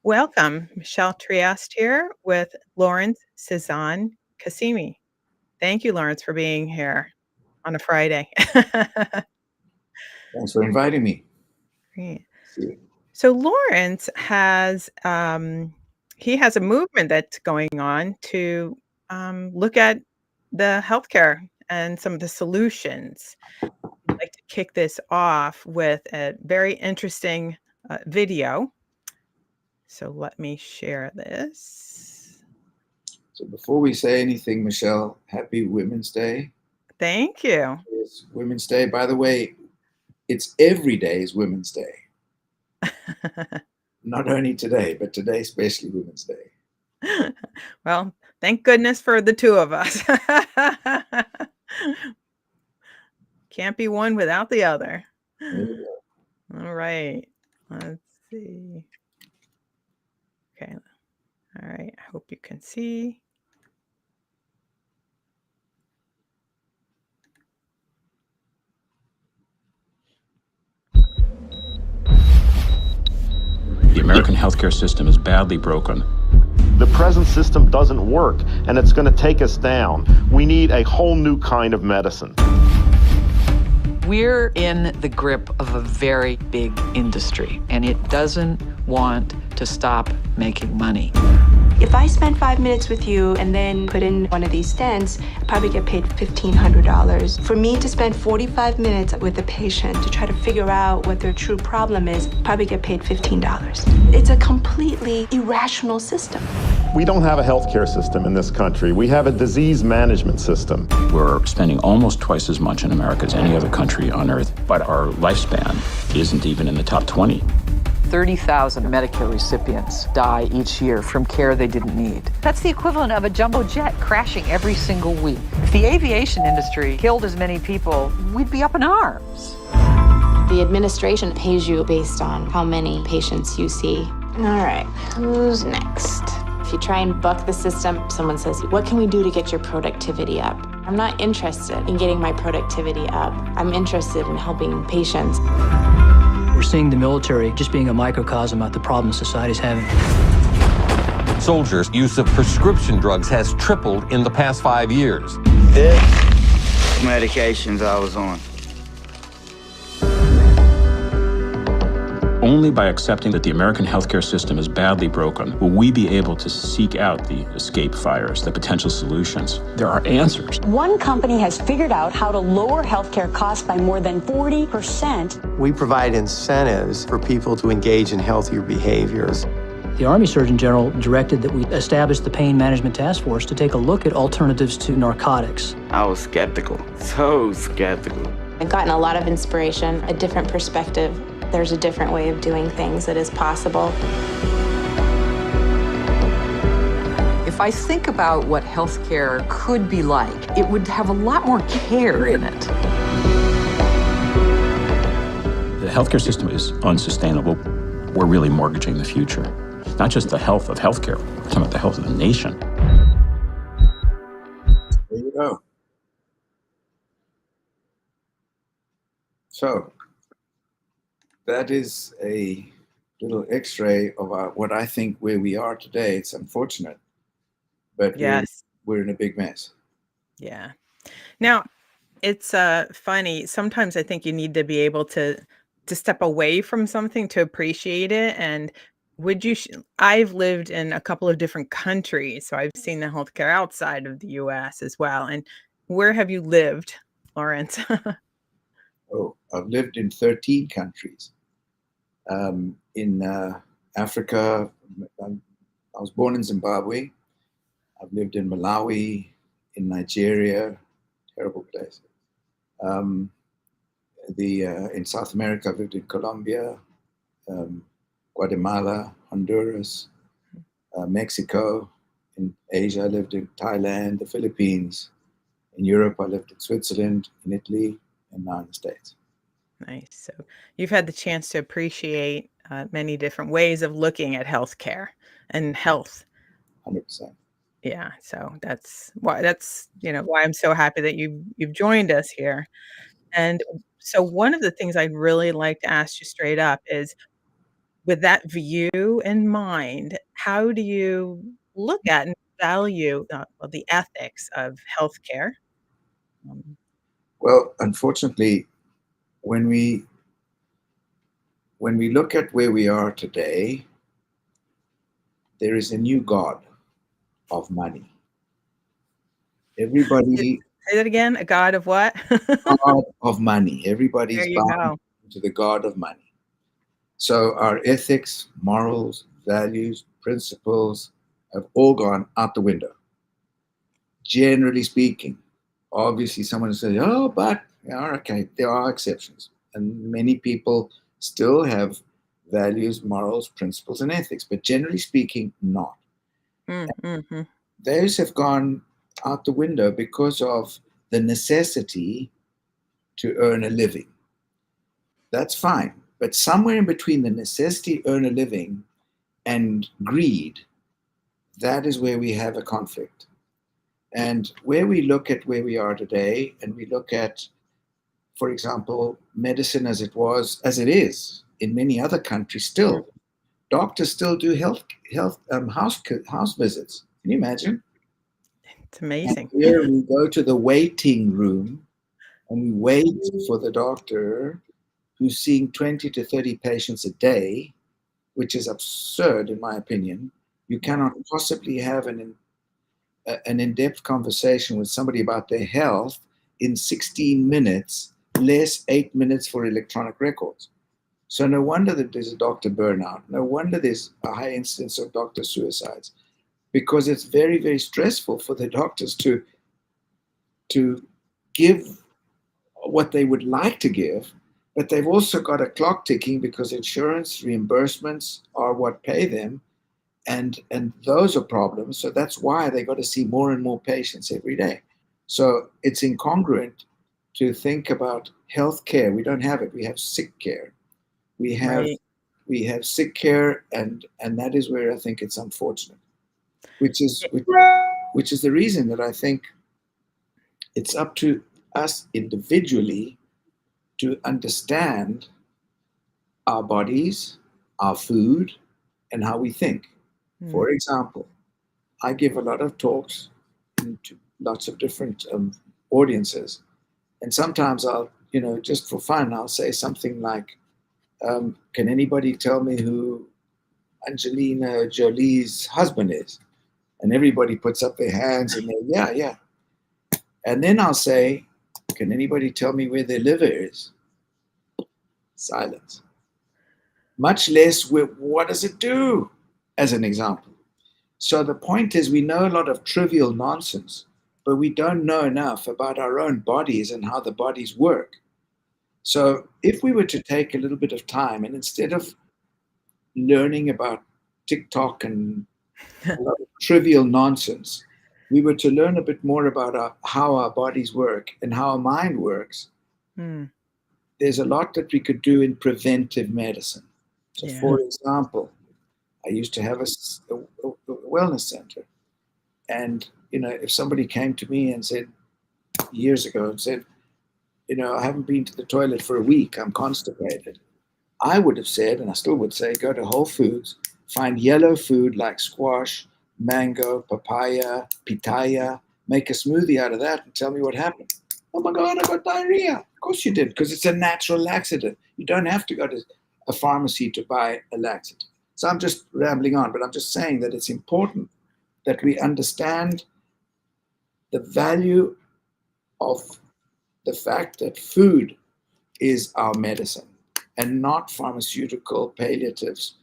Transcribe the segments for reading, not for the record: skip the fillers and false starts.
Welcome. Michelle Trieste here with Lawrence Cezanne Cassimi. Thank you, Lawrence, for being here on a Friday. Thanks for inviting me. Great. See you. So Lawrence has he has a movement that's going on to look at the healthcare and some of the solutions. I'd like to kick this off with a very interesting video. So let me share this. So before we say anything, Michelle, happy Women's Day. Thank you. It's Women's Day. By the way, it's every day is Women's Day. Not only today, but today especially Women's Day. Well, thank goodness for the two of us. Can't be one without the other. There you go. All right. Let's see. Okay. All right. I hope you can see. The American healthcare system is badly broken. The present system doesn't work, and it's going to take us down. We need a whole new kind of medicine. We're in the grip of a very big industry, and it doesn't want to stop making money. If I spend 5 minutes with you and then put in one of these stents, I probably get paid $1,500. For me to spend 45 minutes with a patient to try to figure out what their true problem is, probably get paid $15. It's a completely irrational system. We don't have a healthcare system in this country. We have a disease management system. We're spending almost twice as much in America as any other country on earth, but our lifespan isn't even in the top 20. 30,000 Medicare recipients die each year from care they didn't need. That's the equivalent of a jumbo jet crashing every single week. If the aviation industry killed as many people, we'd be up in arms. The administration pays you based on how many patients you see. All right, who's next? If you try and buck the system, someone says, what can we do to get your productivity up? I'm not interested in getting my productivity up. I'm interested in helping patients. We're seeing the military just being a microcosm of the problem society's having. Soldiers' use of prescription drugs has tripled in the past 5 years. This medications I was on. Only by accepting that the American healthcare system is badly broken will we be able to seek out the escape fires, the potential solutions. There are answers. One company has figured out how to lower healthcare costs by more than 40%. We provide incentives for people to engage in healthier behaviors. The Army Surgeon General directed that we establish the Pain Management Task Force to take a look at alternatives to narcotics. I was skeptical, so skeptical. I've gotten a lot of inspiration, a different perspective. There's a different way of doing things that is possible. If I think about what healthcare could be like, it would have a lot more care in it. The healthcare system is unsustainable. We're really mortgaging the future. Not just the health of healthcare, we're talking about the health of the nation. There you go. So that is a little x-ray of what I think where we are today. It's unfortunate, but yes, we're in a big mess. Yeah. Now, it's funny. Sometimes I think you need to be able to step away from something to appreciate it. And I've lived in a couple of different countries, so I've seen the healthcare outside of the U.S. as well. And where have you lived, Lawrence? Oh, I've lived in 13 countries. In Africa, I was born in Zimbabwe. I've lived in Malawi, in Nigeria, terrible place. In South America, I've lived in Colombia, Guatemala, Honduras, Mexico. In Asia, I lived in Thailand, the Philippines. In Europe, I lived in Switzerland, in Italy, and now in the States. Nice. So you've had the chance to appreciate many different ways of looking at healthcare and health. 100%. Yeah. So that's why I'm so happy that you've joined us here. And so one of the things I'd really like to ask you straight up is, with that view in mind, how do you look at and value, well, the ethics of healthcare? Um, Well, unfortunately, when we look at where we are today, there is a new god of money. Everybody, Say that again? A god of what? god of money. There Everybody's you bound go. to the god of money. So our ethics, morals, values, principles have all gone out the window. Generally speaking, obviously someone says, "Oh, but yeah, okay, there are exceptions," and many people still have values, morals, principles, and ethics. But generally speaking, not. Mhm. Those have gone out the window because of the necessity to earn a living. That's fine. But somewhere in between the necessity to earn a living and greed, that is where we have a conflict. And where we look at where we are today, and we look at, for example, medicine as it is in many other countries still, doctors still do house visits. Can you imagine? It's And amazing. here we go to the waiting room and we wait for the doctor who's seeing 20 to 30 patients a day, which is absurd in my opinion. You cannot possibly have an in-depth conversation with somebody about their health in 16 minutes, less 8 minutes for electronic records. So no wonder that there's a doctor burnout. No wonder there's a high incidence of doctor suicides, because it's very, very stressful for the doctors to give what they would like to give, but they've also got a clock ticking because insurance reimbursements are what pay them, and those are problems. So that's why they got to see more and more patients every day. So it's incongruent to think about health care. We don't have it. We have sick care. We have Right. we have sick care, and that is where I think it's unfortunate. Which is the reason that I think it's up to us individually to understand our bodies, our food, and how we think. For example, I give a lot of talks to lots of different audiences, and sometimes I'll, just for fun, I'll say something like, "Can anybody tell me who Angelina Jolie's husband is?" And everybody puts up their hands and they, yeah, yeah. And then I'll say, "Can anybody tell me where their liver is?" Silence. Much less with what does it do, as an example. So the point is, we know a lot of trivial nonsense, but we don't know enough about our own bodies and how the bodies work. So if we were to take a little bit of time and instead of learning about TikTok and a lot of trivial nonsense, we were to learn a bit more about how our bodies work and how our mind works, there's a lot that we could do in preventive medicine. So, for example, I used to have a wellness center. And, if somebody came to me and said, years ago, and said, "I haven't been to the toilet for a week, I'm constipated," I would have said, and I still would say, go to Whole Foods, find yellow food like squash, mango, papaya, pitaya, make a smoothie out of that and tell me what happened. "Oh my God, I got diarrhea." Of course you did, because it's a natural laxative. You don't have to go to a pharmacy to buy a laxative. So I'm just rambling on, but I'm just saying that it's important that we understand the value of the fact that food is our medicine and not pharmaceutical palliatives,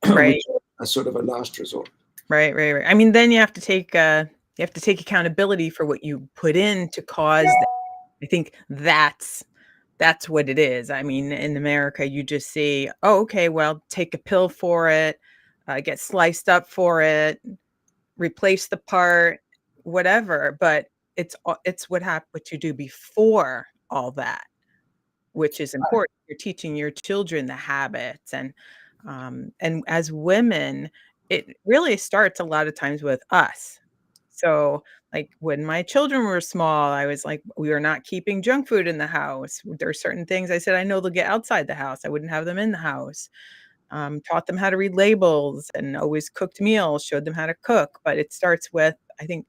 Right. which are sort of a last resort. Right, right, right. I mean, then you have to take accountability for what you put in to cause that. I think that's what it is. I mean, in America, you just see, "Oh, okay, well, take a pill for it, get sliced up for it, replace the part, whatever." But it's what you do before all that, which is important. You're teaching your children the habits, and as women, it really starts a lot of times with us. So, like, when my children were small, I was like, we were not keeping junk food in the house. There are certain things I said, "I know they'll get outside the house." I wouldn't have them in the house. taught them how to read labels and always cooked meals, showed them how to cook. But it starts with, I think,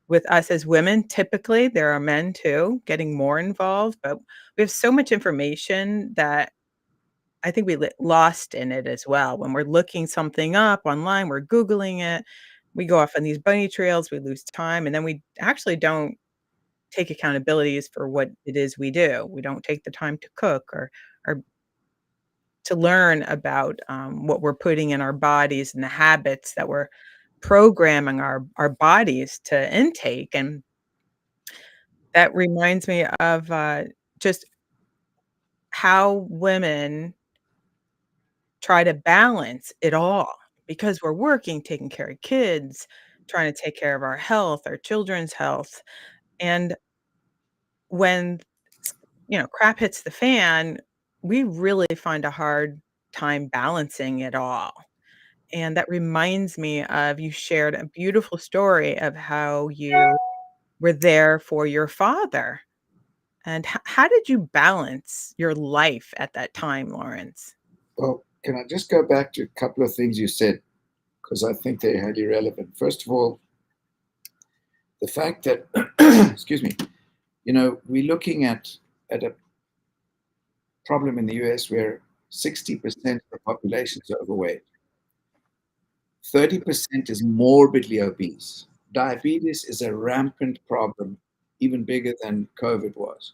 with us as women, typically, there are men too getting more involved, but we have so much information that I think we get lost in it as well. When we're looking something up online, we're Googling it, we go off on these bunny trails, we lose time, and then we actually don't take accountabilities for what it is we do. We don't take the time to cook or to learn about, what we're putting in our bodies and the habits that we're programming our bodies to intake, and that reminds me of, just how women try to balance it all because we're working, taking care of kids, trying to take care of our health, our children's health, and when, crap hits the fan, we really find a hard time balancing it all. And that reminds me of you shared a beautiful story of how you were there for your father. And how did you balance your life at that time, Lawrence? Well, can I just go back to a couple of things you said? Because I think they're highly relevant. First of all, the fact that, excuse me, we're looking at a problem in the US where 60% of the population is overweight. 30% is morbidly obese. Diabetes is a rampant problem, even bigger than COVID was.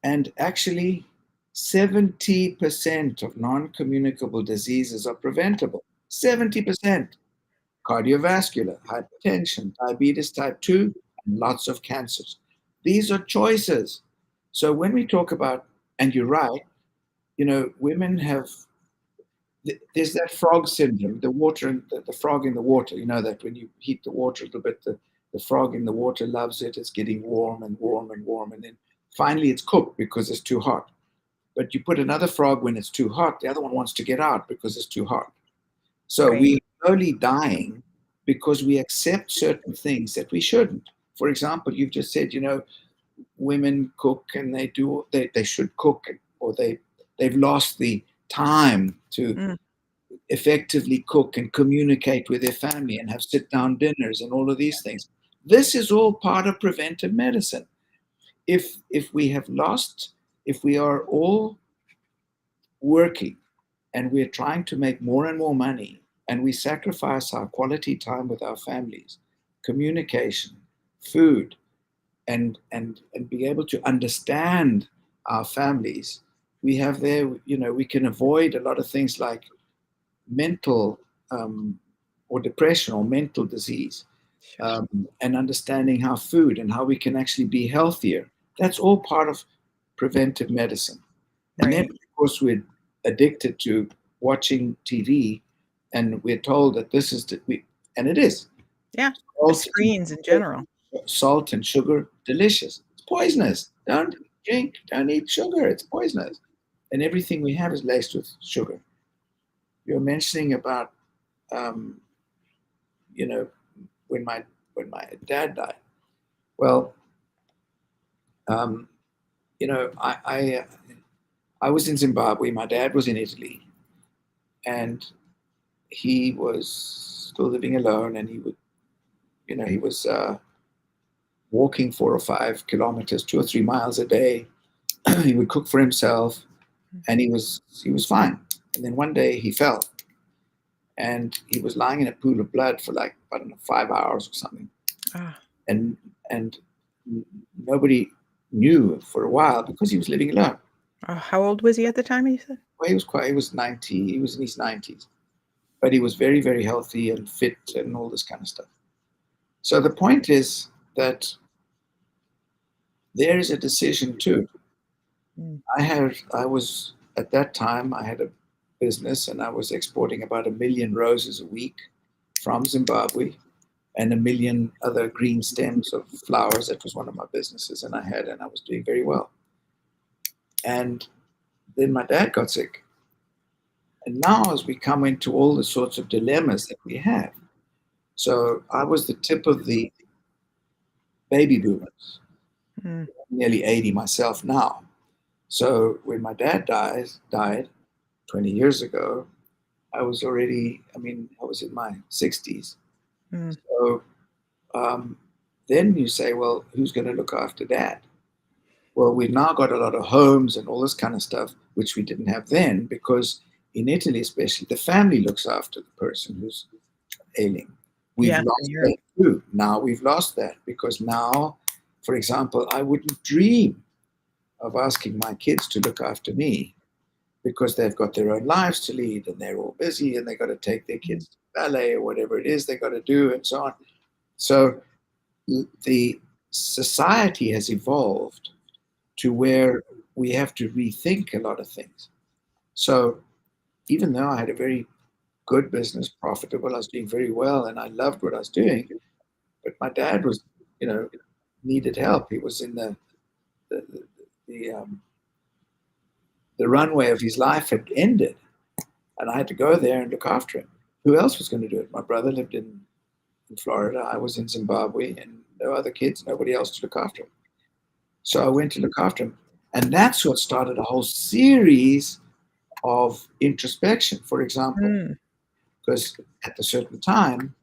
And actually, 70% of non-communicable diseases are preventable. 70%. Cardiovascular, hypertension, diabetes type 2, and lots of cancers. These are choices. So when we talk about, and you're right, women have, there's that frog syndrome, the frog in the water, that when you heat the water a little bit, the frog in the water loves it. It's getting warm and warm and warm. And then finally it's cooked because it's too hot. But you put another frog when it's too hot, the other one wants to get out because it's too hot. So Right. we're slowly dying because we accept certain things that we shouldn't. For example, you've just said, women cook and they should cook, or they've lost the time to effectively cook and communicate with their family and have sit-down dinners and all of these things. This is all part of preventive medicine. If we are all working and we're trying to make more and more money, and we sacrifice our quality time with our families, communication, food, and be able to understand our families, we can avoid a lot of things like mental or depression or mental disease, and understanding how food and how we can actually be healthier. That's all part of preventive medicine. And then, of course, we're addicted to watching TV, and we're told that this is and it is. Yeah, the screens in general. Salt and sugar, delicious. It's poisonous. Don't drink, don't eat sugar. It's poisonous. And everything we have is laced with sugar. You're mentioning about, when my dad died. Well, I was in Zimbabwe. My dad was in Italy, and he was still living alone. And he was walking 4 or 5 kilometers, 2 or 3 miles a day. He would cook for himself, and he was fine. And then one day he fell, and he was lying in a pool of blood for like, I don't know, 5 hours or something. And nobody knew for a while because he was living alone. How old was he at the time, you said? Well, he was 90. He was in his 90s. But he was very, very healthy and fit and all this kind of stuff. So the point is that there is a decision too. At that time, I had a business, and I was exporting about 1 million roses a week from Zimbabwe, and 1 million other green stems of flowers. That was one of my businesses, and I was doing very well. And then my dad got sick. And now, as we come into all the sorts of dilemmas that we have, so I was the tip of the baby boomers, nearly 80 myself now. So when my dad died 20 years ago, I was already, I was in my 60s. Mm. So then you say, well, who's going to look after Dad? Well, we've now got a lot of homes and all this kind of stuff, which we didn't have then, because in Italy, especially, the family looks after the person who's ailing. We've Yes, lost in Europe. that too. Now we've lost that because now, for example, I wouldn't dream of asking my kids to look after me because they've got their own lives to lead and they're all busy and they've got to take their kids to ballet or whatever it is they've got to do and so on. So the society has evolved to where we have to rethink a lot of things. So even though I had a very good business, profitable, I was doing very well and I loved what I was doing, but my dad was, needed help. He was in the, the, um, the runway of his life had ended and I had to go there and look after him. Who else was going to do it? My brother lived in Florida. I was in Zimbabwe and no other kids, nobody else to look after him. So I went to look after him. And that's what started a whole series of introspection, for example, because at a certain time,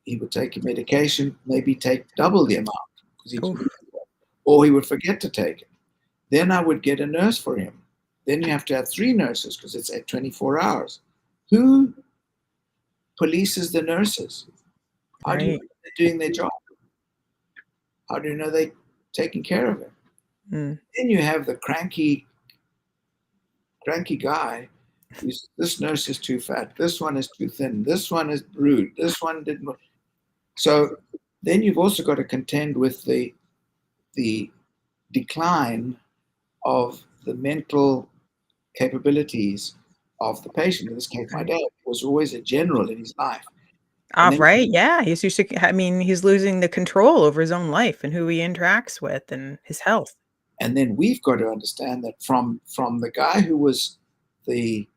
he would take a medication, maybe take double the amount, or he would forget to take it. Then I would get a nurse for him. Then you have to have 3 nurses because it's at 24 hours. Who polices the nurses? How do you know they're doing their job? How do you know they're taking care of it? Then you have the cranky guy. This nurse is too fat. This one is too thin. This one is rude. This one didn't. So then you've also got to contend with the decline of the mental capabilities of the patient. In this case, my dad was always a general in his life. Right. Yeah. He's used to, he's losing the control over his own life and who he interacts with and his health. And then we've got to understand that from the guy who was the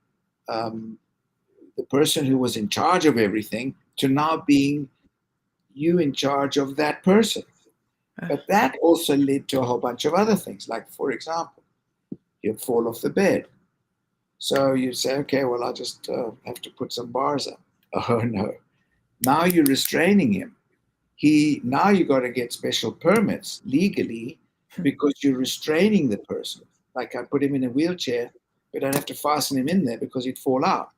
person who was in charge of everything to now being you in charge of that person. But that also led to a whole bunch of other things. Like, for example, you'd fall off the bed. So you say, okay, well, I'll just have to put some bars up. Oh, no. Now you're restraining him. Now you got to get special permits legally because you're restraining the person. Like I put him in a wheelchair, but I'd have to fasten him in there because he'd fall out.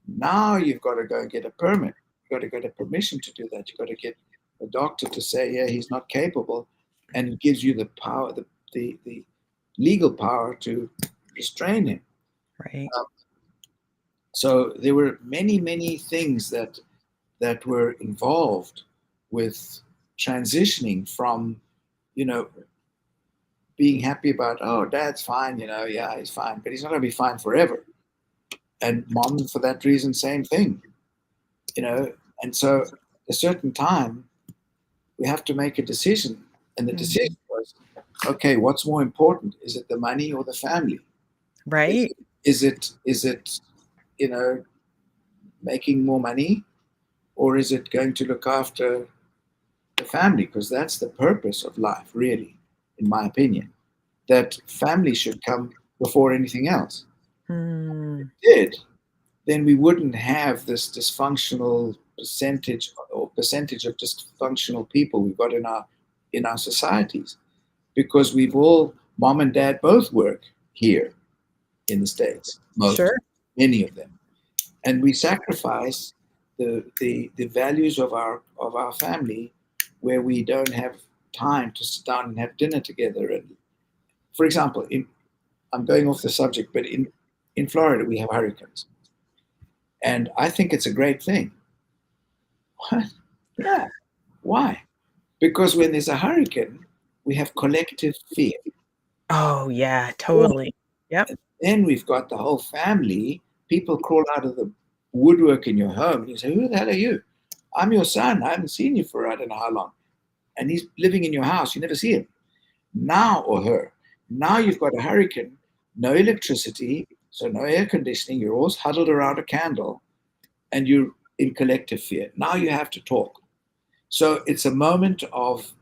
Now you've got to go and get a permit. You've got to get a permission to do that. You've got to get a doctor to say, yeah, he's not capable. And it gives you the power, the legal power to restrain him. Right. So there were many, many things that were involved with transitioning from, being happy about, oh, Dad's fine, yeah, he's fine, but he's not going to be fine forever. And Mom, for that reason, same thing, And so at a certain time, we have to make a decision. And the decision was, okay, what's more important? Is it the money or the family? Right. Is it making more money? Or is it going to look after the family? Because that's the purpose of life, really, in my opinion. That family should come before anything else. If it did, then we wouldn't have this dysfunctional percentage of dysfunctional people we've got in our societies. Because Mom and Dad both work here in the States. Many of them. And we sacrifice the values of our family, where we don't have time to sit down and have dinner together. And for example, I'm going off the subject, but in Florida we have hurricanes, and I think it's a great thing. What? Yeah. Why? Because when there's a hurricane, we have collective fear. Oh yeah, totally. Yep. And then we've got the whole family. People crawl out of the woodwork in your home and you say, who the hell are you? I'm your son. I haven't seen you for I don't know how long. And he's living in your house. You never see him. Now, or her. Now you've got a hurricane, no electricity, so no air conditioning. You're all huddled around a candle and you're in collective fear. Now you have to talk. So it's a moment of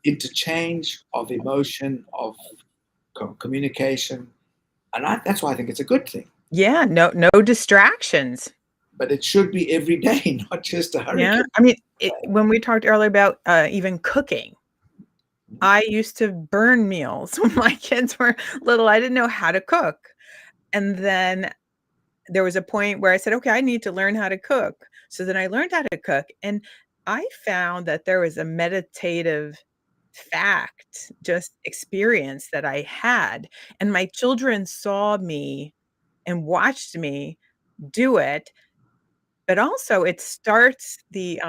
interchange, of emotion, of communication. And that's why I think it's a good thing. Yeah, no distractions. But it should be every day, not just a Yeah, hurricane. I mean, when we talked earlier about, even cooking, I used to burn meals when my kids were little. I didn't know how to cook, and then there was a point where I said, "Okay, I need to learn how to cook." So then I learned how to cook, and I found that there was a meditative fact, just experience that I had, and my children saw me and watched me do it, but also it starts the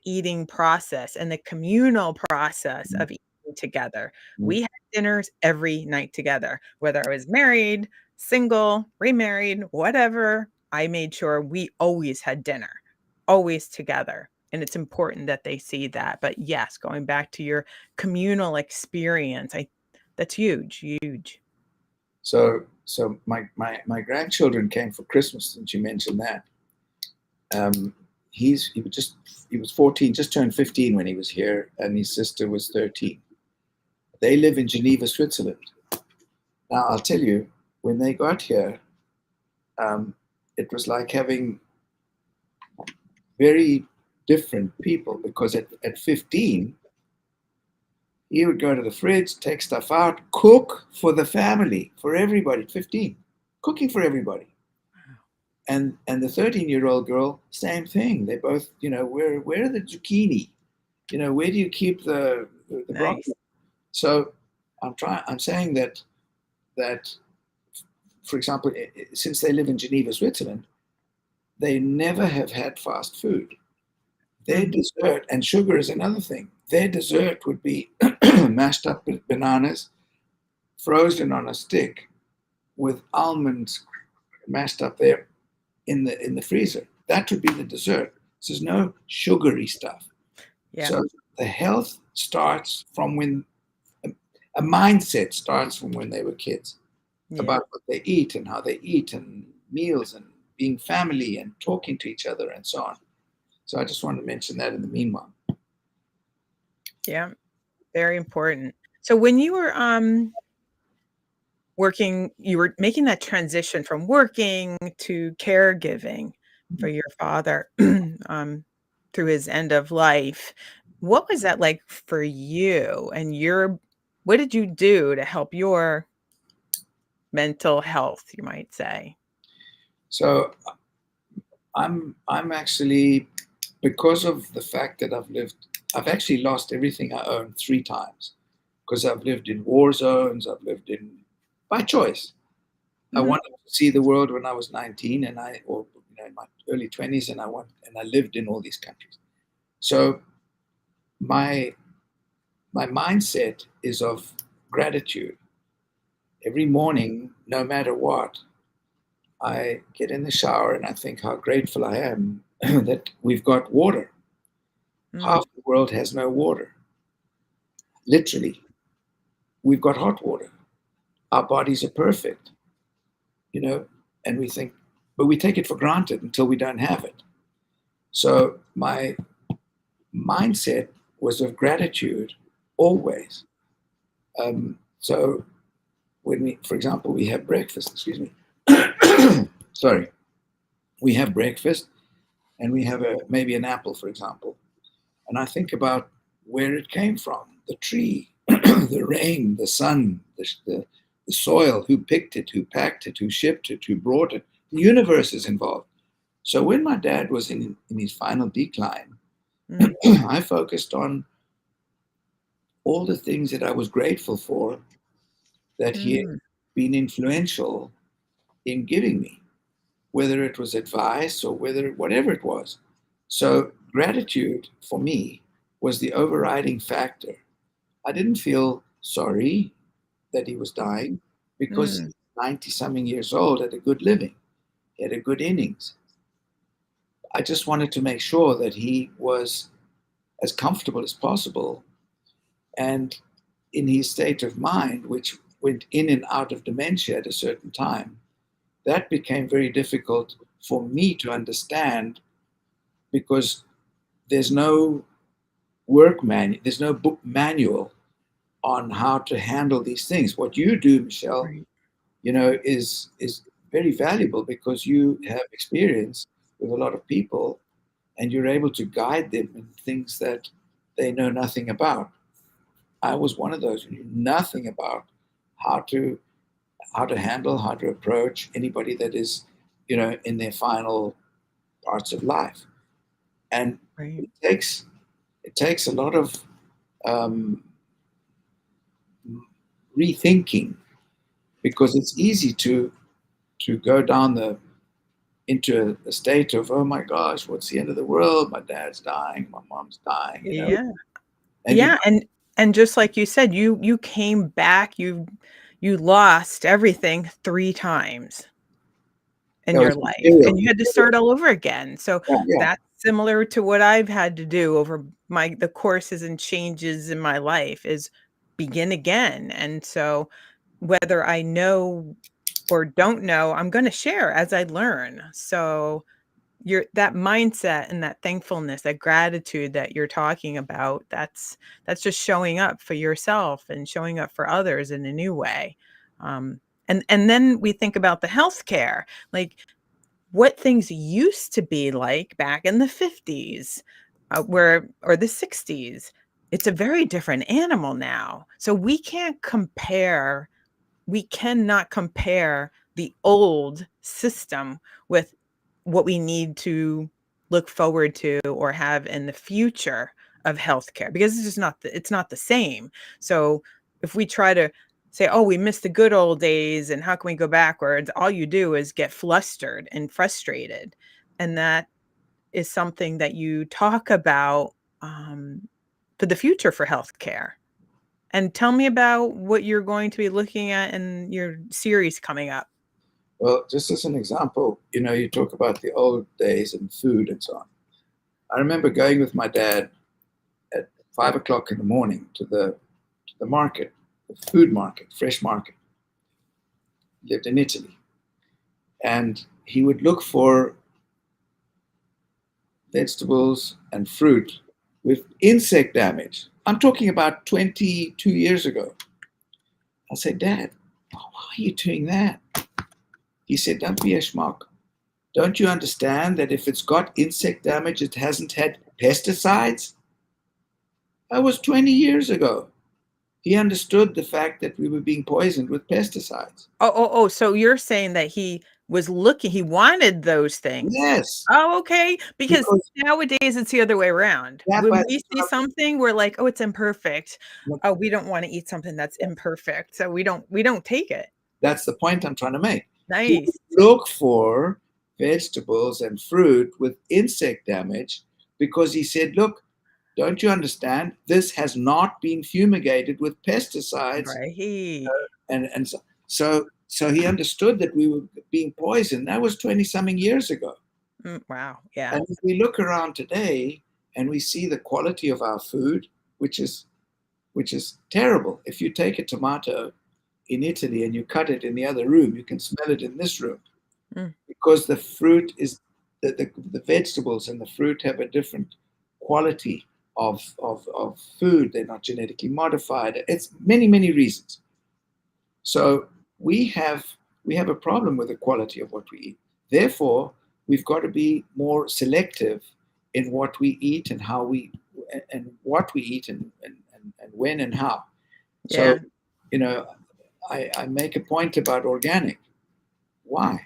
eating process and the communal process of eating together. Mm. We had dinners every night together, whether I was married, single, remarried, whatever. I made sure we always had dinner, always together. And it's important that they see that. But yes, going back to your communal experience, I that's huge, huge. So my grandchildren came for Christmas, since you mentioned that. Um, he was 14, just turned 15 when he was here, and his sister was 13. They live in Geneva, Switzerland. Now I'll tell you, when they got here, it was like having very different people, because at 15, he would go to the fridge, take stuff out, cook for the family, for everybody. 15, cooking for everybody. And the 13-year-old girl, same thing. They both, where are the zucchini? Where do you keep the broccoli? Nice. So I'm saying that, for example, since they live in Geneva, Switzerland, they never have had fast food. Their dessert, and sugar is another thing. Their dessert would be mashed up bananas, frozen on a stick, with almonds mashed up there in the freezer. That would be the dessert. So there's no sugary stuff. Yeah. So the health starts from when a mindset starts from when they were kids, Yeah. about what they eat and how they eat, and meals, and being family, and talking to each other, and so on. So I just wanted to mention that in the meanwhile. Yeah. Very important. So when you were you were making that transition from working to caregiving for your father through his end of life. What was that like for you and what did you do to help your mental health, you might say? So I'm actually, because of the fact that I've actually lost everything I own 3 times, because I've lived in war zones, I've lived in, by choice. I wanted to see the world when I was 19, in my early 20s, and I lived in all these countries. So my mindset is of gratitude. Every morning, no matter what, I get in the shower and I think how grateful I am that we've got water. Half the world has no water. Literally, we've got hot water. Our bodies are perfect, and but we take it for granted until we don't have it. So my mindset was of gratitude always. So when for example, we have breakfast, excuse me, sorry, we have breakfast and we have maybe an apple, for example. And I think about where it came from, the tree, the rain, the sun, the soil, who picked it, who packed it, who shipped it, who brought it. The universe is involved. So when my dad was in his final decline, I focused on all the things that I was grateful for that he had been influential in giving me, whether it was advice or whatever it was. So gratitude for me was the overriding factor. I didn't feel sorry that he was dying, because he's 90 something years old, had a good living, he had a good innings. I just wanted to make sure that he was as comfortable as possible, and in his state of mind, which went in and out of dementia at a certain time, that became very difficult for me to understand, because there's no there's no book manual on how to handle these things. What you do, Michelle, Right. is very valuable because you have experience with a lot of people and you're able to guide them in things that they know nothing about. I was one of those who knew nothing about how to handle, how to approach anybody that is, in their final parts of life. And Right. it takes a lot of rethinking, because it's easy to go down into a state of, oh my gosh, what's the end of the world? My dad's dying, my mom's dying, Yeah. And Yeah, and just like you said, you came back, you lost everything 3 times in that your was life, material. and you had to start all over again. So Yeah. that's similar to what I've had to do over the courses and changes in my life is begin again. And so whether I know or don't know, I'm gonna share as I learn. So your that mindset and that thankfulness, that gratitude that you're talking about, that's just showing up for yourself and showing up for others in a new way. And then we think about the healthcare, like what things used to be like back in the 50s, where or the 60s. It's a very different animal now. So we cannot compare the old system with what we need to look forward to or have in the future of healthcare, because it's just it's not the same. So if we try to say, oh, we missed the good old days and how can we go backwards, all you do is get flustered and frustrated. And that is something that you talk about um, for the future for healthcare. And tell me about what you're going to be looking at in your series coming up. Well, just as an example, you talk about the old days and food and so on. I remember going with my dad at 5 o'clock in the morning to the market, the food market, fresh market. He lived in Italy. And he would look for vegetables and fruit with insect damage. I'm talking about 22 years ago. I said, Dad, why are you doing that? He said, don't be a schmuck. Don't you understand that if it's got insect damage, it hasn't had pesticides? That was 20 years ago. He understood the fact that we were being poisoned with pesticides. Oh, so you're saying that he wanted those things. Yes. Oh, okay. Because nowadays it's the other way around. Yeah, When but we see something, we're like, oh, it's imperfect. Oh, we don't want to eat something that's imperfect. So we don't take it. that's the point I'm trying to make. Nice. Look for vegetables and fruit with insect damage because he said, look, don't you understand? This has not been fumigated with pesticides. Right. And so he understood that we were being poisoned. That was 20-something years ago. Wow. Yeah. And if we look around today and we see the quality of our food, which is terrible. If you take a tomato in Italy and you cut it in the other room, you can smell it in this room because the fruit is the vegetables and the fruit have a different quality of food. They're not genetically modified. It's many reasons. So we have a problem with the quality of what we eat. Therefore, we've got to be more selective in what we eat and how we and what we eat and when and how. Yeah. So, I make a point about organic. Why?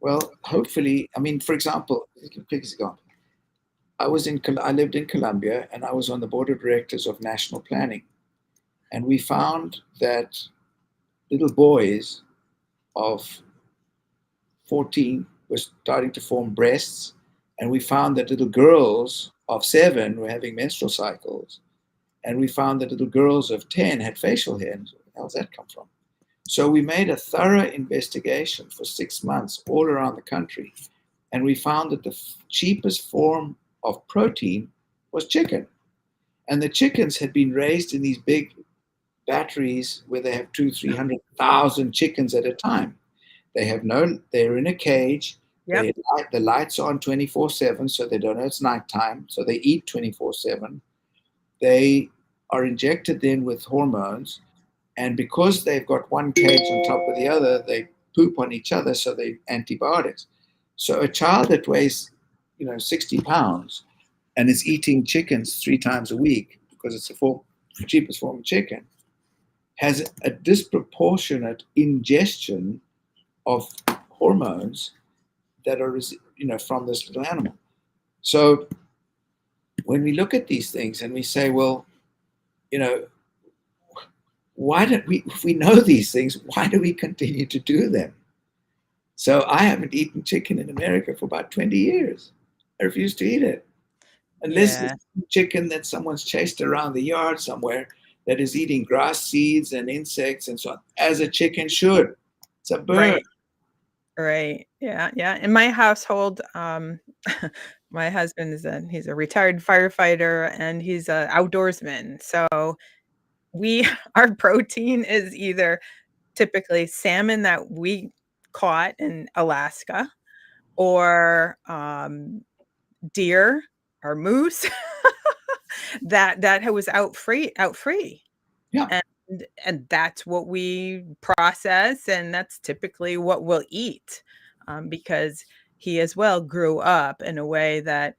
Well, hopefully, I mean, for example, quick example. I lived in Colombia and I was on the board of directors of national planning. And we found that little boys of 14 were starting to form breasts. And we found that little girls of 7 were having menstrual cycles. And we found that little girls of 10 had facial hair. And where the hell does that come from? So we made a thorough investigation for 6 months all around the country. And we found that the cheapest form of protein was chicken. And the chickens had been raised in these big batteries where they have 200,000-300,000 chickens at a time. They're in a cage. Yep. The lights are on 24/7, so they don't know it's nighttime. So they eat 24/7. They are injected then with hormones. And because they've got one cage on top of the other, they poop on each other, so they antibiotics. So a child that weighs 60 pounds and is eating chickens 3 times a week because it's the cheapest form of chicken has a disproportionate ingestion of hormones that are from this little animal. So when we look at these things and we say, well, why don't we, if we know these things, why do we continue to do them? So I haven't eaten chicken in America for about 20 years. I refuse to eat it. Unless it's chicken that someone's chased around the yard somewhere that is eating grass seeds and insects and so on, as a chicken should. It's a bird. Right. Yeah. Yeah. In my household, my husband he's a retired firefighter and he's a outdoorsman. So our protein is either typically salmon that we caught in Alaska or deer or moose that was out free. Yeah. And that's what we process, and that's typically what we'll eat, because he as well grew up in a way that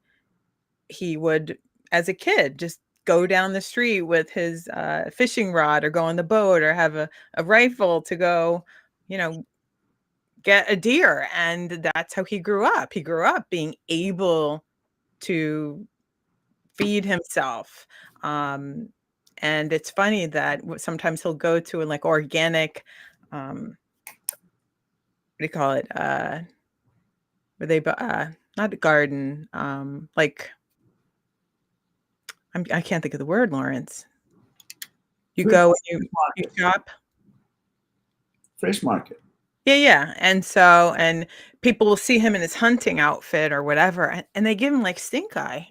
he would, as a kid, just go down the street with his fishing rod or go on the boat or have a rifle to go, get a deer. And that's how he grew up. He grew up being able to feed himself. And it's funny that sometimes he'll go to an organic, what do you call it? Where they, not a garden, I can't think of the word, Lawrence. You go and you shop. Fresh market. Yeah. And people will see him in his hunting outfit or whatever, and they give him stink eye.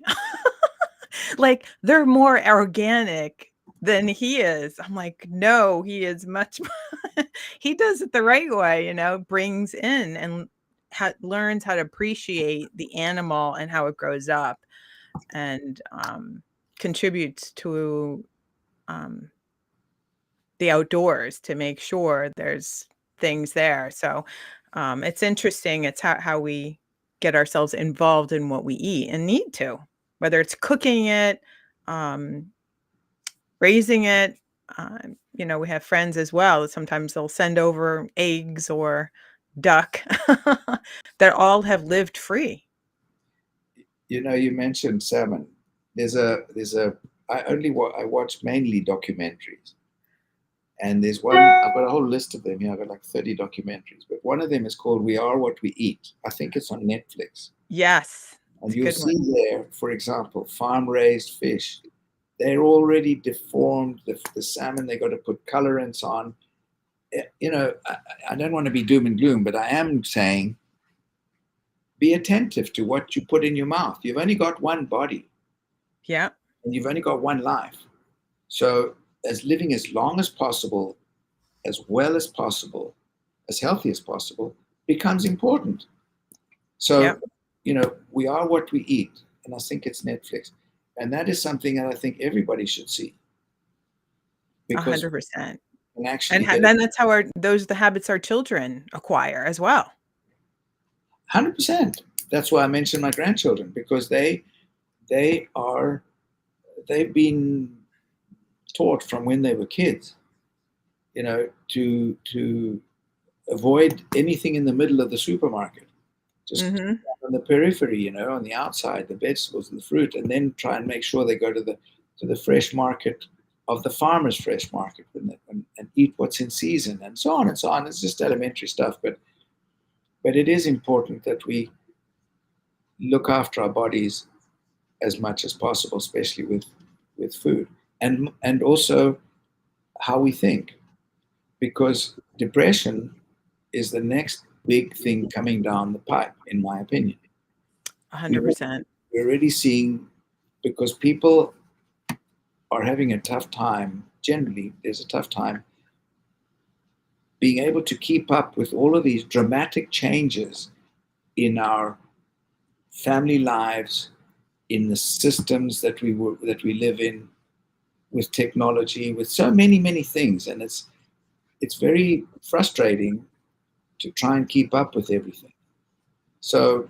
Like they're more organic than he is. I'm like, no, he is much more he does it the right way, brings in and learns how to appreciate the animal and how it grows up, and contributes to the outdoors to make sure there's things there. So it's interesting. It's how we get ourselves involved in what we eat and need to, whether it's cooking it, raising it. We have friends as well. Sometimes they'll send over eggs or duck that all have lived free. You mentioned salmon. I watch mainly documentaries. And there's one, I've got a whole list of them here. I've got like 30 documentaries, but one of them is called We Are What We Eat. I think it's on Netflix. Yes. And you'll see there, for example, farm-raised fish. They're already deformed. The salmon, they got to put colorants on. I don't want to be doom and gloom, but I am saying be attentive to what you put in your mouth. You've only got one body. Yeah. And you've only got one life. So living as long as possible, as well as possible, as healthy as possible, becomes important. So, we are what we eat. And I think it's Netflix. And that is something that I think everybody should see. 100%. And then that's how the habits our children acquire as well. 100%. That's why I mentioned my grandchildren, because they've been taught from when they were kids, to avoid anything in the middle of the supermarket, just on the periphery, on the outside, the vegetables and the fruit, and then try and make sure they go to the fresh market of the farmer's fresh market and eat what's in season and so on and so on. It's just elementary stuff, but it is important that we look after our bodies as much as possible, especially with food. And also how we think, because depression is the next big thing coming down the pipe, in my opinion. 100%. We're already seeing, because people are having a tough time, generally there's a tough time being able to keep up with all of these dramatic changes in our family lives, in the systems that we live in, with technology, with so many things, and it's very frustrating to try and keep up with everything. So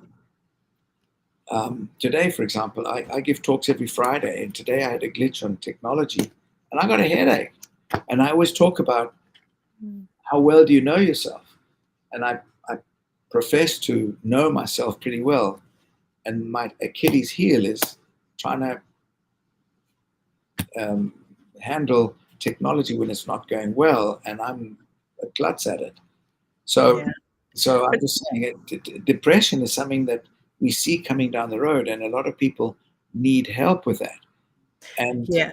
today, for example, I give talks every Friday, and today I had a glitch on technology, and I got a headache. And I always talk about how well do you know yourself? And I profess to know myself pretty well. And my Achilles heel is trying to handle technology when it's not going well, and I'm a klutz at it. So, Yeah. so I'm just saying, depression is something that we see coming down the road, and a lot of people need help with that. And Yeah.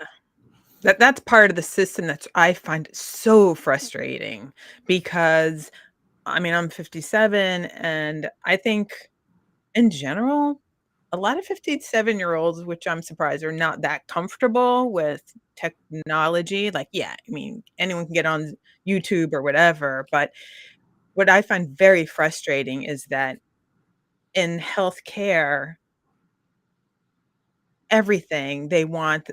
That's part of the system that's I find so frustrating because, I mean, I'm 57, and I think in general, a lot of 57-year-olds, which I'm surprised are not that comfortable with technology. Like, yeah, I mean, anyone can get on YouTube or whatever, but what I find very frustrating is that in healthcare, everything they want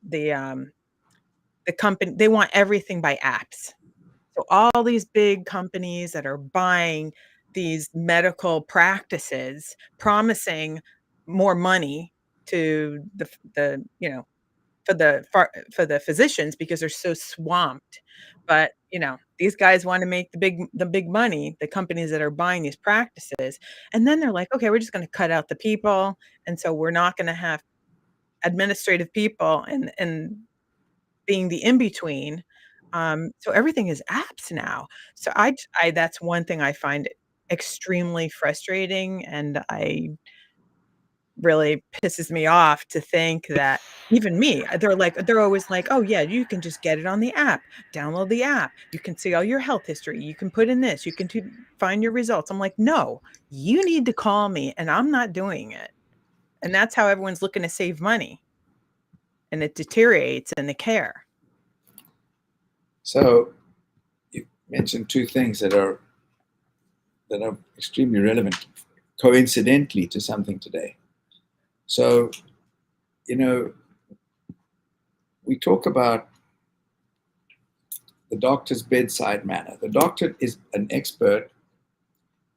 the the company they want everything by apps. So all these big companies that are buying these medical practices, promising more money to the for the physicians because they're so swamped. But, these guys wanna make the big money, the companies that are buying these practices, and then they're like, "Okay, we're just gonna cut out the people, and so we're not gonna have administrative people and being the in between." So everything is apps now. So I that's one thing I find extremely frustrating, and I really pisses me off to think that even me, they're always like, "Oh, yeah, you can just get it on the app. Download the app. You can see all your health history. You can put in this. You can find your results." I'm like, "No, you need to call me, and I'm not doing it." And that's how everyone's looking to save money, and it deteriorates in the care. so you mentioned two things that are extremely relevant, coincidentally, to something today. So, we talk about the doctor's bedside manner. The doctor is an expert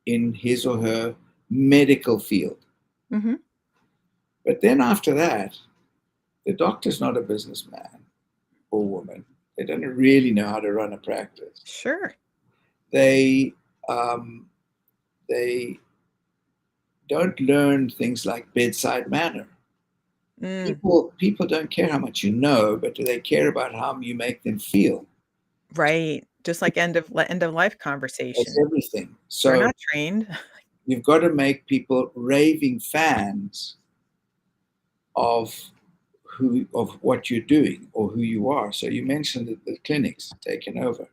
in his or her medical field. Mhm. But then after that, the doctor's not a businessman or woman. They don't really know how to run a practice. Sure. They um, they don't learn things like bedside manner. Mm, People don't care how much you know, but do they care about how you make them feel? right. Just like end of life That's conversation. everything. They're So not trained. you've got to make people raving fans of what you're doing or who you are. So you mentioned that the clinics taken over.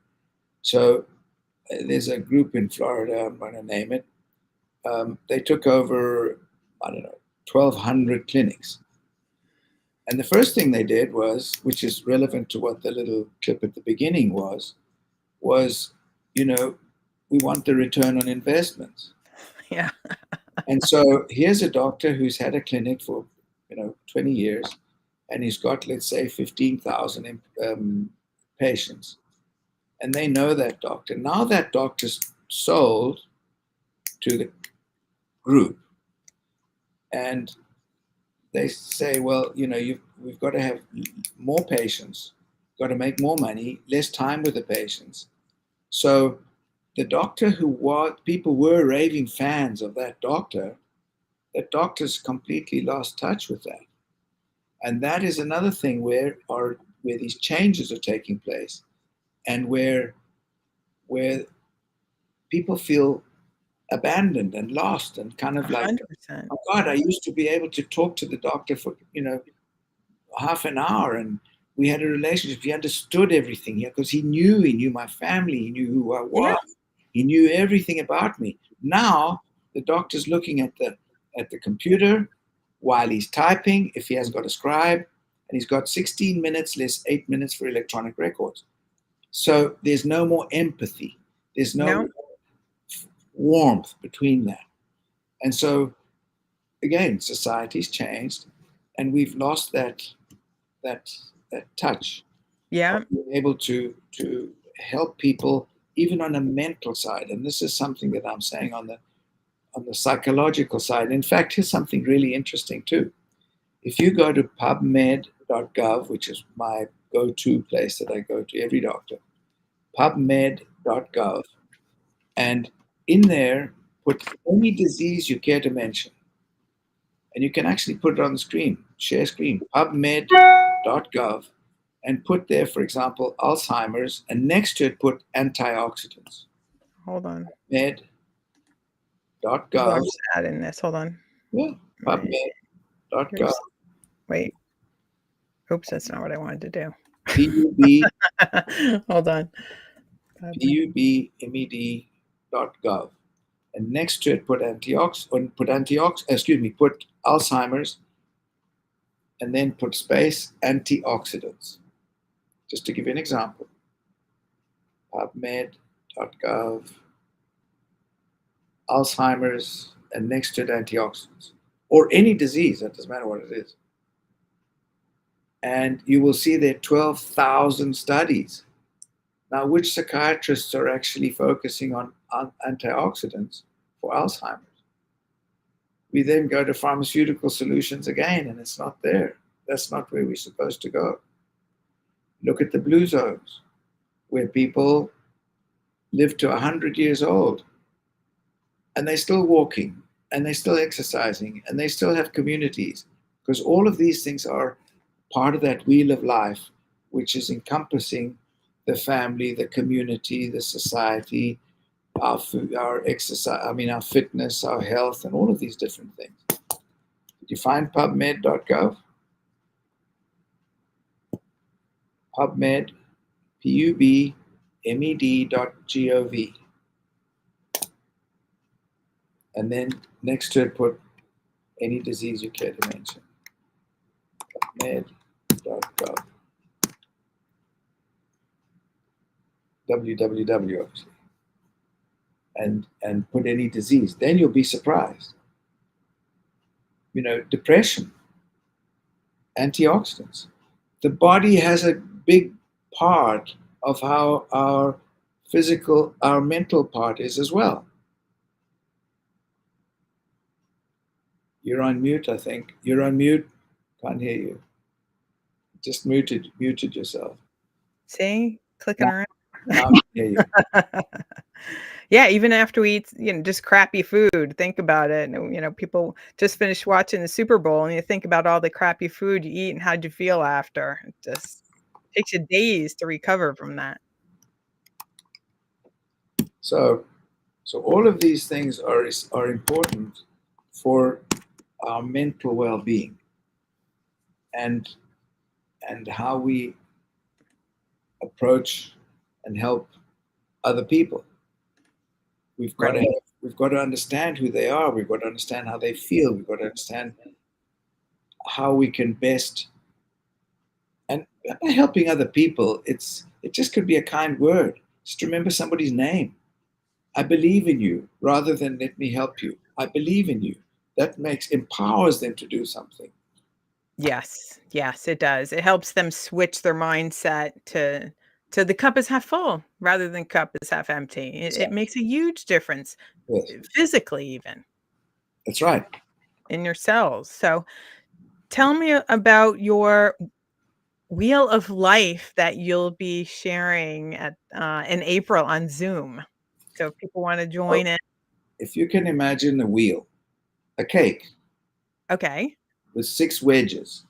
So there's a group in Florida, I'm going to name it. They took over, I don't know, 1,200 clinics. And the first thing they did was, which is relevant to what the little clip at the beginning was, we want the return on investments. Yeah. And so here's a doctor who's had a clinic for 20 years, and he's got, let's say, 15,000 patients, and they know that doctor. Now that doctor's sold to the group, and they say, well, we've got to have more patients, got to make more money, less time with the patients. So the doctor people were raving fans of that doctor's completely lost touch with that. And that is another thing where these changes are taking place, and where people feel abandoned and lost and kind of like, 100%. oh God, I used to be able to talk to the doctor for half an hour, and we had a relationship. He understood everything here because he knew my family, he knew who I was, Yeah. he knew everything about me. Now the doctor's looking at the computer while he's typing, if he hasn't got a scribe, and he's got 16 minutes less 8 minutes for electronic records. So there's no more empathy. There's no No. warmth between that. And so again, society's changed, and we've lost that touch Yeah. of being able to help people even on a mental side, and this is something that I'm saying on the psychological side. In fact, here's something really interesting too. If you go to pubmed.gov, which is my go-to place that I go to, every doctor, pubmed.gov, and in there, put any disease you care to mention. And you can actually put it on the screen, share screen, pubmed.gov, and put there, for example, Alzheimer's, and next to it, put antioxidants. Hold on. Med.gov. I'm just adding this. Hold on. Yeah, pubmed.gov. Wait. Oops, that's not what I wanted to do. PUB. Hold on. PUBmed.gov. And next to it, put Alzheimer's, and then put space antioxidants. Just to give you an example. PubMed.gov, Alzheimer's, and next to it, antioxidants. Or any disease, that doesn't matter what it is. And you will see there 12,000 studies. Now, which psychiatrists are actually focusing on antioxidants for Alzheimer's? We then go to pharmaceutical solutions again, and it's not there. That's not where we're supposed to go. Look at the blue zones, where people live to 100 years old, and they're still walking, and they're still exercising, and they still have communities, because all of these things are part of that wheel of life, which is encompassing the family, the community, the society, our food, our exercise, our fitness, our health, and all of these different things. Did you find PubMed.gov? PubMed, PUBMED.gov. And then next to it, put any disease you care to mention. PubMed.gov. www, obviously. And put any disease. Then you'll be surprised. Depression, antioxidants. The body has a big part of how our mental part is as well. You're on mute, I think. You're on mute. Can't hear you. Just muted yourself. See? Clicking around. Now I can hear you. Yeah, even after we eat, just crappy food, think about it. And, people just finished watching the Super Bowl, and you think about all the crappy food you eat and how'd you feel after. It just takes you days to recover from that. So all of these things are important for our mental well-being and how we approach and help other people. We've got to understand who they are. We've got to understand how they feel. We've got to understand how we can best. And by helping other people, it just could be a kind word. Just remember somebody's name. I believe in you, rather than let me help you. I believe in you. That empowers them to do something. Yes, it does. It helps them switch their mindset to the cup is half full rather than cup is half empty. It makes a huge difference, physically even. That's right. In your cells. So tell me about your wheel of life that you'll be sharing at in April on Zoom. So if people want to join in. If you can imagine a wheel, a cake. Okay. With 6 wedges.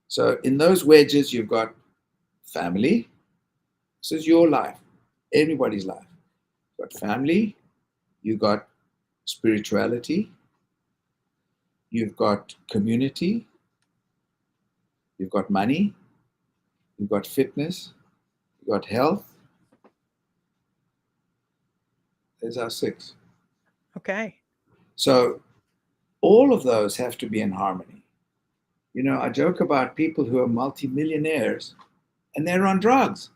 So in those wedges, you've got family. This is your life, everybody's life. You've got family, you've got spirituality, you've got community, you've got money, you've got fitness, you've got health. There's our 6. Okay. So all of those have to be in harmony. I joke about people who are multimillionaires and they're on drugs,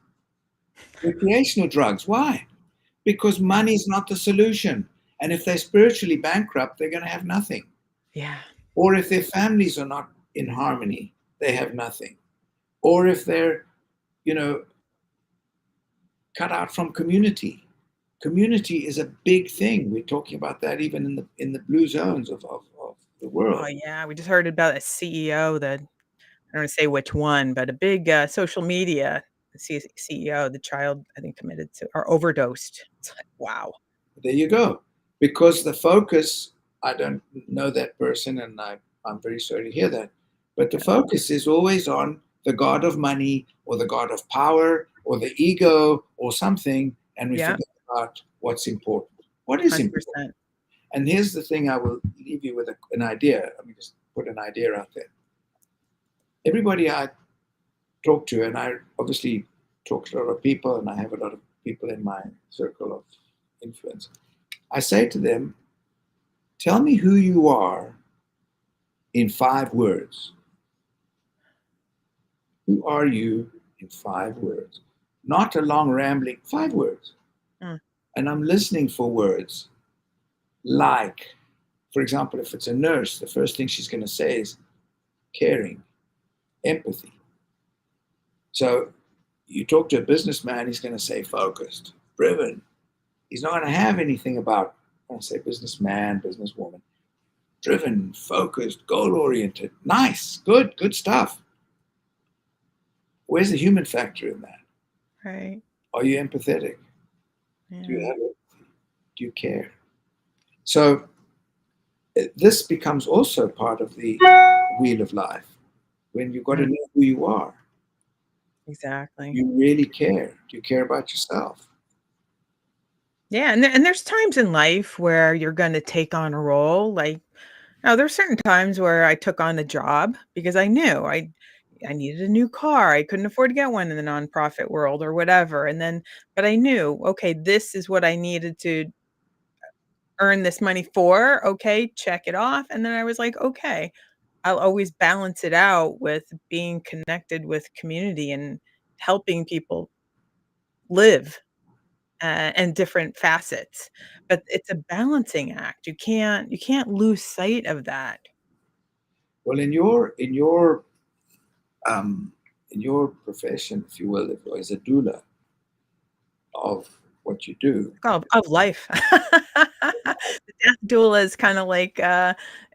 recreational drugs. Why? Because money is not the solution. And if they're spiritually bankrupt, they're going to have nothing. Yeah. Or if their families are not in harmony, they have nothing. Or if they're, cut out from community. Community is a big thing. We're talking about that even in the blue zones of the Oh, world. yeah, we just heard about a CEO that I don't wanna say which one, but a big, social media CEO, the child, I think, committed to or overdosed. It's like, wow. There you go. Because the focus, I don't know that person, and I'm very sorry to hear that. But the focus is always on the god of money or the god of power or the ego or something, and we Yeah, forget about what's important. What is important? 100%. And here's the thing I will leave you with an idea. Let me just put an idea out there. Everybody I talk to, and I obviously talk to a lot of people, and I have a lot of people in my circle of influence. I say to them, tell me who you are in 5 words. Who are you in 5 words? Not a long rambling, 5 words. Mm. And I'm listening for words like, for example, if it's a nurse, the first thing she's going to say is caring, empathy. So you talk to a businessman, he's going to say focused, driven. He's not going to have anything about, I say businessman, businesswoman. Driven, focused, goal-oriented. Nice, good stuff. Where's the human factor in that? Right. Are you empathetic? Yeah. Do you have empathy? Do you care? So this becomes also part of the wheel of life. When you've got to know who you are. Exactly. You really care. Do you care about yourself? Yeah, and there's times in life where you're gonna take on a role, like now there's certain times where I took on a job because I knew I needed a new car, I couldn't afford to get one in the nonprofit world or whatever, and then but I knew, okay, this is what I needed to earn this money for, okay, check it off, and then I was like, "Okay, I'll always balance it out with being connected with community and helping people live." And different facets, but it's a balancing act. You can't lose sight of that. Well, um, in your profession, if you will, as a doula of what you do, Of life. The death doula is kinda like,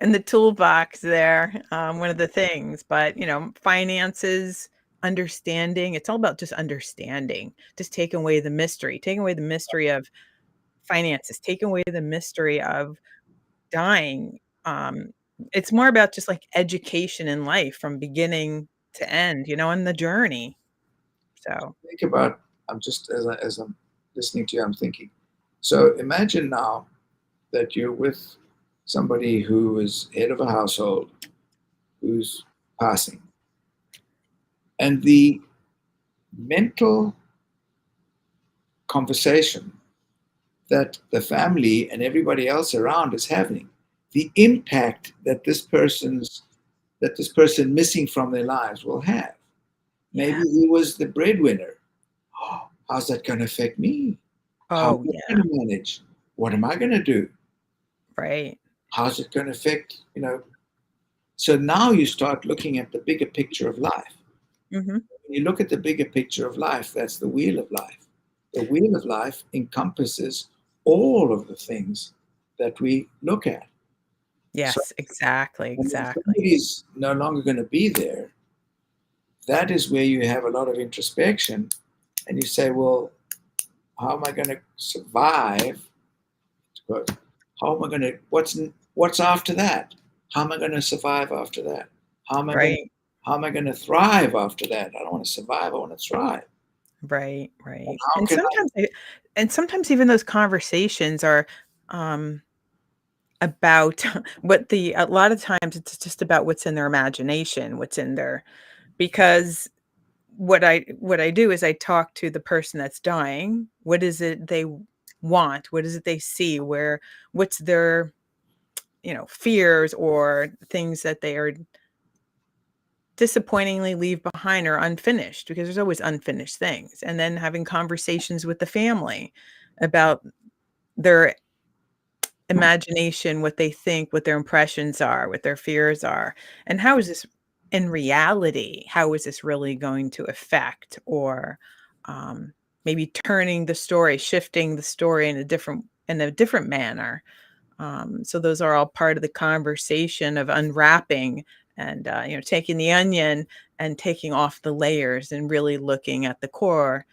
in the toolbox there, one of the things, but, finances, understanding, it's all about just understanding, just taking away the mystery of finances, taking away the mystery of dying. It's more about just like education in life from beginning to end, and the journey. So, think about. I'm just as I'm listening to you, I'm thinking. So imagine now that you're with somebody who is head of a household, who's passing, and the mental conversation that the family and everybody else around is having, the impact that this person missing from their lives will have. Maybe yeah. he was the breadwinner. Oh, how's that going to affect me? How am Oh, I yeah. going to manage? What am I going to do? Right. How's it going to affect, So now you start looking at the bigger picture of life. Mhm. When you look at the bigger picture of life, that's the wheel of life. The wheel of life encompasses all of the things that we look at. So Yes, exactly, when exactly. somebody's no longer going to be there, that is where you have a lot of introspection and you say, well, how am I going to survive? How am I going to, what's after that? How am I going to survive after that? How am I going to, Right, how am I going to thrive after that? I don't want to survive. I want to thrive. right, And right. how And can I, sometimes even those conversations are, um, about what the a lot of times it's just about what's in their imagination, what's in their because what I do is I talk to the person that's dying. What is it they want? What is it they see? What's their, fears or things that they are disappointingly leave behind or unfinished because there's always unfinished things. And then having conversations with the family about their imagination, what they think, what their impressions are, what their fears are, and how is this in reality? How is this really going to affect or um, maybe turning the story, shifting the story in a different manner. So those are all part of the conversation of unwrapping and taking the onion and taking off the layers and really looking at the core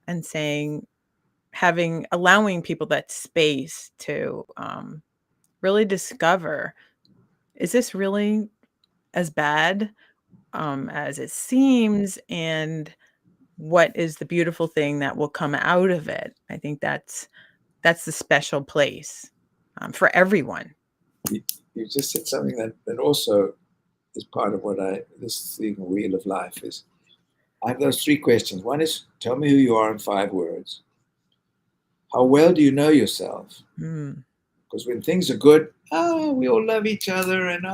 and saying, allowing people that space to really discover, is this really as bad as it seems? And what is the beautiful thing that will come out of it? I think that's the special place for everyone. You just said something that also is part of what this thing, Wheel of Life, is. I have those 3 questions. One is, tell me who you are in 5 words. How well do you know yourself? Because when things are good, we all love each other and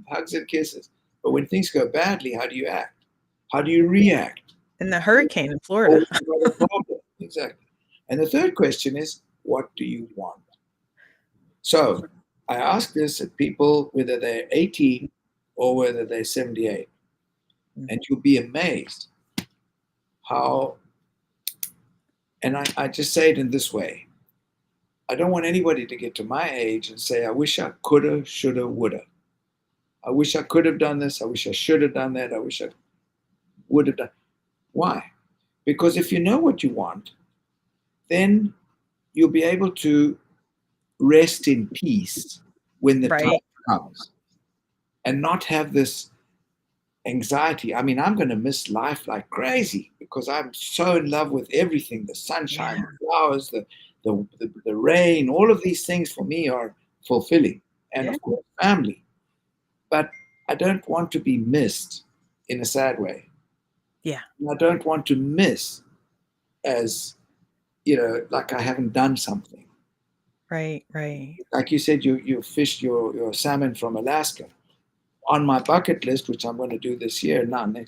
hugs and kisses. But when things go badly, how do you act? How do you react? In the hurricane in Florida. Exactly. And the third question is, what do you want? So I ask this at people, whether they're 18 or whether they're 78. And you'll be amazed how, and I just say it in this way. I don't want anybody to get to my age and say, I wish I coulda, shoulda, woulda. I wish I could have done this. I wish I should have done that. I wish I would have done. Why? Because if you know what you want, then you'll be able to rest in peace when the time comes and not have this anxiety. I mean, I'm going to miss life like crazy because I'm so in love with everything, the sunshine, the flowers, the rain, all of these things for me are fulfilling. And of course, family. But I don't want to be missed in a sad way. Yeah. And I don't want to miss as, like I haven't done something. Right. Like you said, you fished your salmon from Alaska. On my bucket list, which I'm going to do this year, in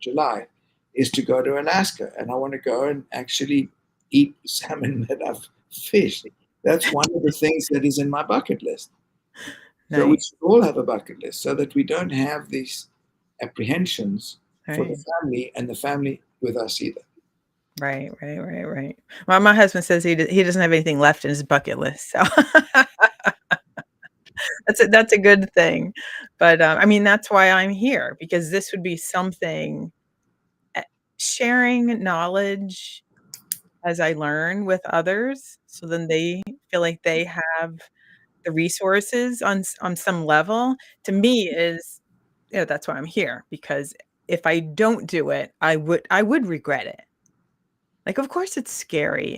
July, is to go to Alaska. And I want to go and actually eat salmon that I've fished. That's one of the things that is in my bucket list. Nice. So we should all have a bucket list so that we don't have these apprehensions for the family and the family with us either. Right. Well, my husband says he doesn't have anything left in his bucket list, so that's a good thing. But I mean, that's why I'm here, because this would be something, sharing knowledge as I learn with others, so then they feel like they have the resources on some level. To me, is that's why I'm here, because if I don't do it, I would regret it. Like, of course, it's scary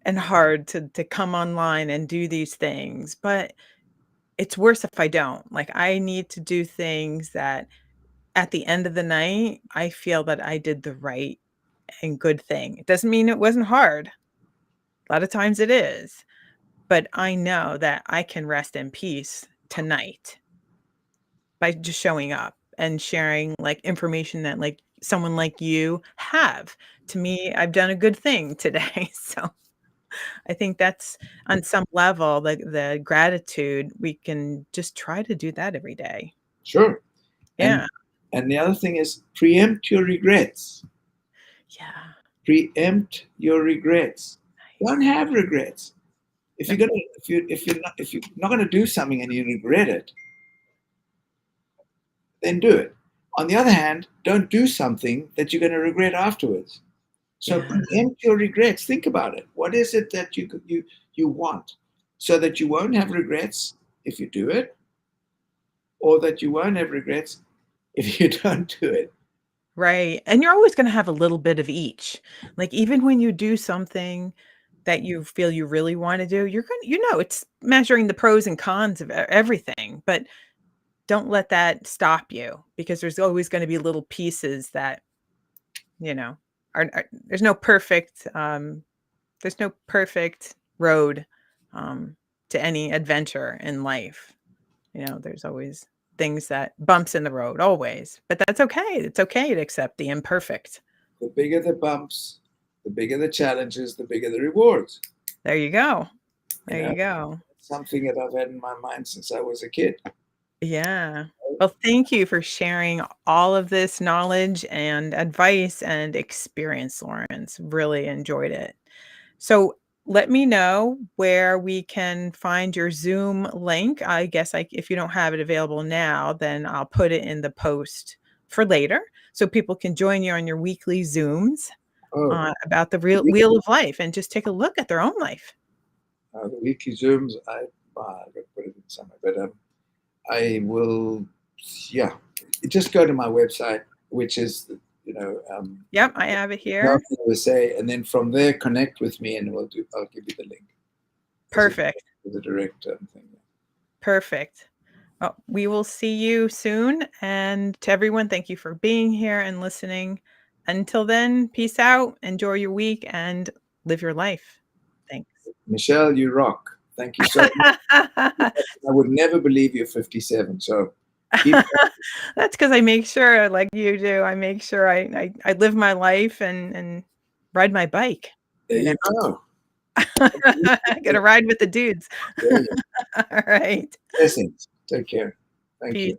and hard to come online and do these things, but it's worse if I don't. Like, I need to do things that at the end of the night, I feel that I did the right and good thing. It doesn't mean it wasn't hard. A lot of times it is, but I know that I can rest in peace tonight by just showing up and sharing, like, information that, like, someone like you have. To me, I've done a good thing today. So I think that's, on some level, the gratitude, we can just try to do that every day. Sure. Yeah. And the other thing is, preempt your regrets. Yeah. Preempt your regrets. Nice. Don't have regrets. If you're not gonna do something and you regret it, then do it. On the other hand, don't do something that you're going to regret afterwards. So preempt your regrets. Think about it. What is it that you want, so that you won't have regrets if you do it, or that you won't have regrets if you don't do it. Right. And you're always going to have a little bit of each. Like, even when you do something that you feel you really want to do, you're going to, it's measuring the pros and cons of everything, but don't let that stop you, because there's always going to be little pieces that, are there's no perfect road to any adventure in life. There's always things that bumps in the road, always, but that's okay. It's okay to accept the imperfect. The bigger the bumps, the bigger the challenges, the bigger the rewards. There you go. There you go. Something that I've had in my mind since I was a kid. Yeah. Well, thank you for sharing all of this knowledge and advice and experience, Lawrence. Really enjoyed it. So let me know where we can find your Zoom link. I guess if you don't have it available now, then I'll put it in the post for later so people can join you on your weekly Zooms about the wheel of life and just take a look at their own life. The weekly Zooms, I've got to put it in somewhere, but I will, just go to my website, which is, Yep, I have it here. And then from there, connect with me, and I'll give you the link. Perfect. The direct thing. Perfect. Well, we will see you soon. And to everyone, thank you for being here and listening. Until then, peace out, enjoy your week, and live your life. Thanks. Michelle, you rock. Thank you so much. I would never believe you're 57. So keep That's because I make sure, like you do, I make sure I live my life and ride my bike. There you go. I got to ride with the dudes. All right. Blessings. Take care. Thank you.